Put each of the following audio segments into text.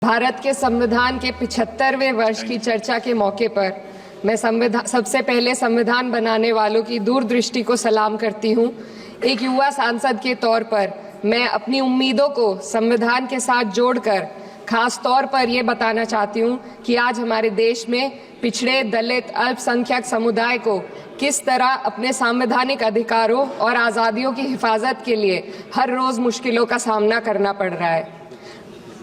भारत के संविधान के 75वें वर्ष की चर्चा के मौके पर मैं सबसे पहले संविधान बनाने वालों की दूरदृष्टि को सलाम करती हूं। एक युवा सांसद के तौर पर मैं अपनी उम्मीदों को संविधान के साथ जोड़कर खास तौर पर ये बताना चाहती हूं कि आज हमारे देश में पिछड़े, दलित, अल्पसंख्यक समुदाय को किस तरह अपने संवैधानिक अधिकारों और आज़ादियों की हिफाजत के लिए हर रोज मुश्किलों का सामना करना पड़ रहा है।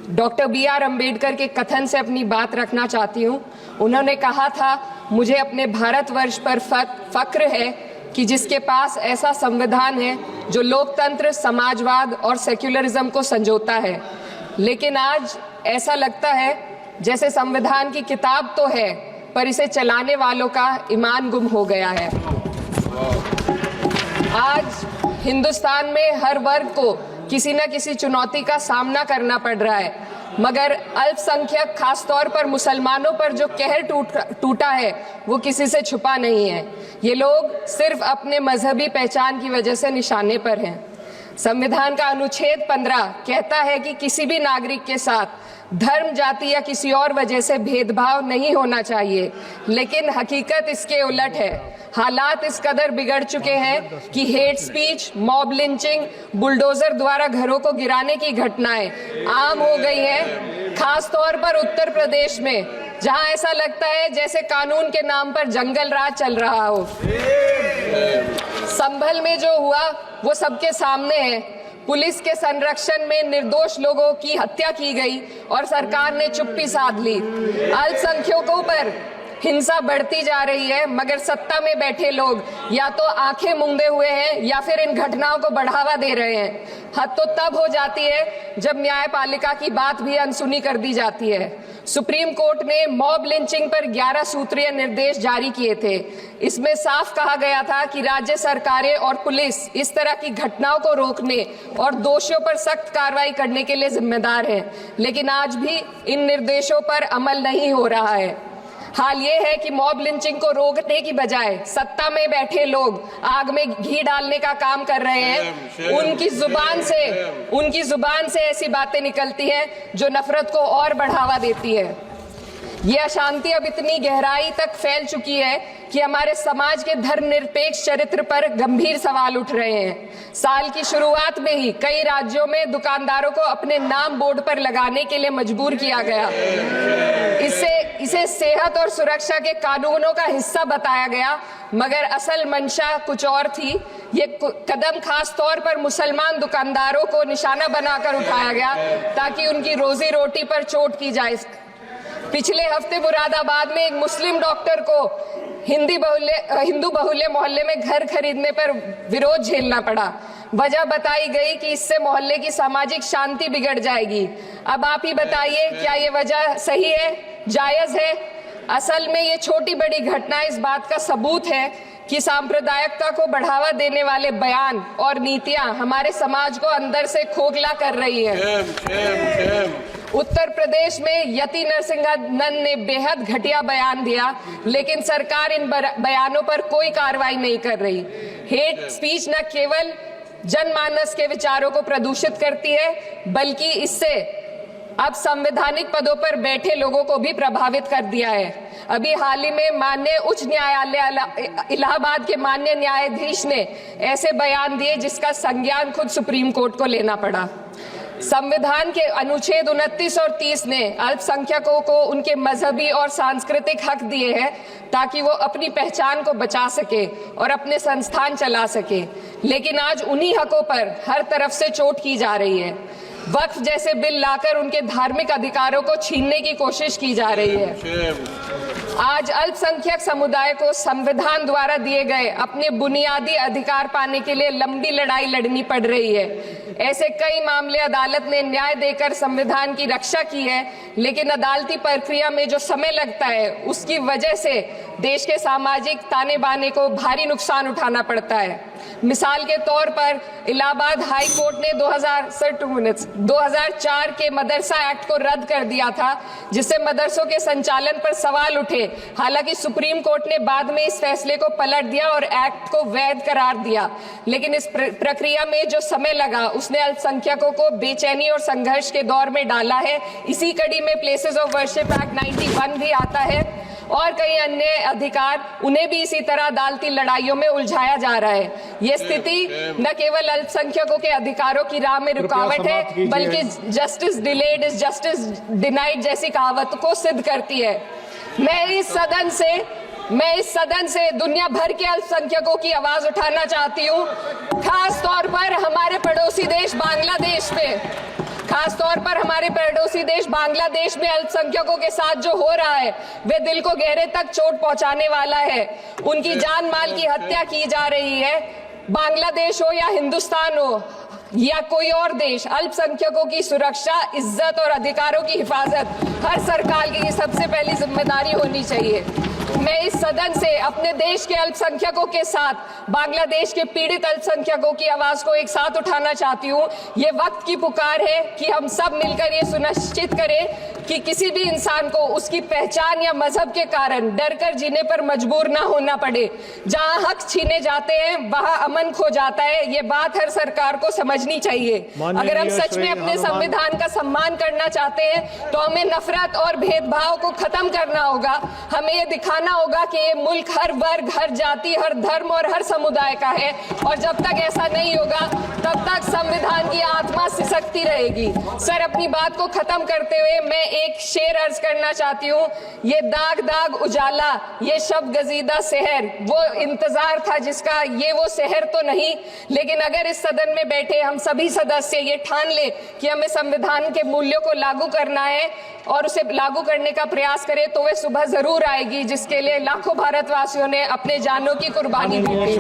Doctor B.R. अम्बेडकर के कथन से अपनी बात रखना चाहती हूँ। उन्होंने कहा था, मुझे अपने भारतवर्ष पर फक्र है कि जिसके पास ऐसा संविधान है जो लोकतंत्र, समाजवाद और सेक्युलरिज्म को संजोता है। लेकिन आज ऐसा लगता है जैसे संविधान की किताब तो है पर इसे चलाने वालों का ईमान गुम हो गया है। आज हिंदुस्तान में हर वर्ग को किसी न किसी चुनौती का सामना करना पड़ रहा है, मगर अल्पसंख्यक खासतौर पर मुसलमानों पर जो कहर टूटा है वो किसी से छुपा नहीं है। ये लोग सिर्फ अपने मजहबी पहचान की वजह से निशाने पर हैं। संविधान का अनुच्छेद 15 कहता है कि किसी भी नागरिक के साथ धर्म, जाति या किसी और वजह से भेदभाव नहीं होना चाहिए, लेकिन हकीकत इसके उलट है। हालात इस कदर बिगड़ चुके हैं कि hate speech, mob lynching, bulldozer द्वारा घरों को गिराने की घटनाएं आम हो गई हैं, खास तौर पर उत्तर प्रदेश में, जहां ऐसा लगता है जैसे कानून के नाम पर जंगल राज चल रहा हो। संभल में जो हुआ वो सबके सामने है। पुलिस के संरक्षण में निर्दोष लोगों की हत्या की गई और सरकार ने चुप्पी साध ली। अल्पसंख्यकों पर हिंसा बढ़ती जा रही है, मगर सत्ता में बैठे लोग या तो आंखें मूंदे हुए हैं या फिर इन घटनाओं को बढ़ावा दे रहे हैं। हद तो तब हो जाती है जब न्यायपालिका की बात भी अनसुनी कर दी जाती है। सुप्रीम कोर्ट ने मॉब लिंचिंग पर 11 सूत्रीय निर्देश जारी किए थे। इसमें साफ कहा गया था कि राज्य सरकारें और पुलिस इस तरह की घटनाओं को रोकने और दोषियों पर सख्त कार्रवाई करने के लिए जिम्मेदार है, लेकिन आज भी इन निर्देशों पर अमल नहीं हो रहा है। हाल ये है कि मॉब लिंचिंग को रोकने की बजाय सत्ता में बैठे लोग आग में घी डालने का काम कर रहे हैं। उनकी जुबान से ऐसी बातें निकलती हैं जो नफरत को और बढ़ावा देती है। ये अशांति अब इतनी गहराई तक फैल चुकी है कि हमारे समाज के धर्मनिरपेक्ष चरित्र पर गंभीर सवाल उठ रहे हैं। साल की शुरुआत में ही कई राज्यों में दुकानदारों को अपने नाम बोर्ड पर लगाने के लिए मजबूर किया गया। इसे सेहत और सुरक्षा के कानूनों का हिस्सा बताया गया, मगर असल मंशा कुछ और थी। ये कदम खास तौर पर मुसलमान दुकानदारों को निशाना बनाकर उठाया गया ताकि उनकी रोजी रोटी पर चोट की जाए। पिछले हफ्ते मुरादाबाद में एक मुस्लिम डॉक्टर को हिंदू बहुल्य मोहल्ले में घर खरीदने पर विरोध झेलना पड़ा। वजह बताई गई कि इससे मोहल्ले की सामाजिक शांति बिगड़ जाएगी। अब आप ही बताइए, क्या ये वजह सही है, जायज है? असल में ये छोटी बड़ी घटना इस बात का सबूत है कि सांप्रदायिकता को बढ़ावा देने वाले बयान और नीतियां हमारे समाज को अंदर से खोखला कर रही है। उत्तर प्रदेश में यति नरसिंहन ने बेहद घटिया बयान दिया, लेकिन सरकार इन बयानों पर कोई कार्रवाई नहीं कर रही। हेट स्पीच न केवल जनमानस के विचारों को प्रदूषित करती है, बल्कि इससे अब संवैधानिक पदों पर बैठे लोगों को भी प्रभावित कर दिया है। अभी हाल ही में माननीय उच्च न्यायालय इलाहाबाद के माननीय न्यायाधीश ने ऐसे बयान दिए जिसका संज्ञान खुद सुप्रीम कोर्ट को लेना पड़ा। संविधान के अनुच्छेद 29 और 30 ने अल्पसंख्यकों को उनके मजहबी और सांस्कृतिक हक दिए हैं ताकि वो अपनी पहचान को बचा सके और अपने संस्थान चला सके, लेकिन आज उन्हीं हकों पर हर तरफ से चोट की जा रही है। वक्फ जैसे बिल लाकर उनके धार्मिक अधिकारों को छीनने की कोशिश की जा रही है। आज अल्पसंख्यक समुदाय को संविधान द्वारा दिए गए अपने बुनियादी अधिकार पाने के लिए लंबी लड़ाई लड़नी पड़ रही है। ऐसे कई मामले अदालत ने न्याय देकर संविधान की रक्षा की है, लेकिन अदालती प्रक्रिया में जो समय लगता है उसकी वजह से देश के सामाजिक ताने बाने को भारी नुकसान उठाना पड़ता है। मिसाल के तौर पर इलाहाबाद हाई कोर्ट ने 2004 के मदरसा एक्ट को रद्द कर दिया था, जिससे मदरसों के संचालन पर सवाल उठे। हालांकि सुप्रीम कोर्ट ने बाद में इस फैसले को पलट दिया और एक्ट को वैध करार दिया, लेकिन इस प्रक्रिया में जो समय लगा उसने अल्पसंख्यकों को बेचैनी और संघर्ष के दौर में डाला है। इसी कड़ी में प्लेसेस ऑफ वर्शिप एक्ट 91 भी आता है और कई अन्य अधिकार, उन्हें भी इसी तरह अदालती लड़ाइयों में उलझाया जा रहा है। ये स्थिति न केवल अल्पसंख्यकों के अधिकारों की राह में रुकावट है, बल्कि justice delayed is justice denied जैसी कहावत को सिद्ध करती है। मैं इस सदन से दुनिया भर के अल्पसंख्यकों की आवाज उठाना चाहती हूँ, खास तौर पर हमारे पड़ोसी देश बांग्लादेश में अल्पसंख्यकों के साथ जो हो रहा है वे दिल को गहरे तक चोट पहुंचाने वाला है। उनकी जान माल की हत्या की जा रही है। बांग्लादेश हो या हिंदुस्तान हो या कोई और देश, अल्पसंख्यकों की सुरक्षा, इज्जत और अधिकारों की हिफाजत हर सरकार की सबसे पहली जिम्मेदारी होनी चाहिए। मैं इस सदन से अपने देश के अल्पसंख्यकों के साथ बांग्लादेश के पीड़ित अल्पसंख्यकों की आवाज को एक साथ उठाना चाहती हूँ। ये वक्त की पुकार है कि हम सब मिलकर ये सुनिश्चित करें कि किसी भी इंसान को उसकी पहचान या मजहब के कारण डरकर जीने पर मजबूर ना होना पड़े। जहाँ हक छीने जाते हैं वहाँ अमन खो जाता है। ये बात हर सरकार को समझनी चाहिए। अगर हम सच में अपने संविधान का सम्मान करना चाहते हैं तो हमें नफरत और भेदभाव को खत्म करना होगा। हमें ये दिखाना होगा कि ये मुल्क हर वर्ग, हर जाति, हर धर्म और हर समुदाय का है, और जब तक ऐसा नहीं होगा तब तक संविधान की आत्मा सिसकती रहेगी। सर, अपनी बात को खत्म करते हुए मैं एक शेर अर्ज करना चाहती हूँ। ये दाग दाग उजाला, ये शब गजीदा शहर, वो इंतजार था जिसका, ये वो शहर तो नहीं। लेकिन अगर इस सदन में बैठे हम सभी सदस्य ये ठान ले कि हमें संविधान के मूल्यों को लागू करना है और उसे लागू करने का प्रयास करें, तो वह सुबह जरूर आएगी जिसके लिए लाखों भारतवासियों ने अपने जानों की कुर्बानी दी थी।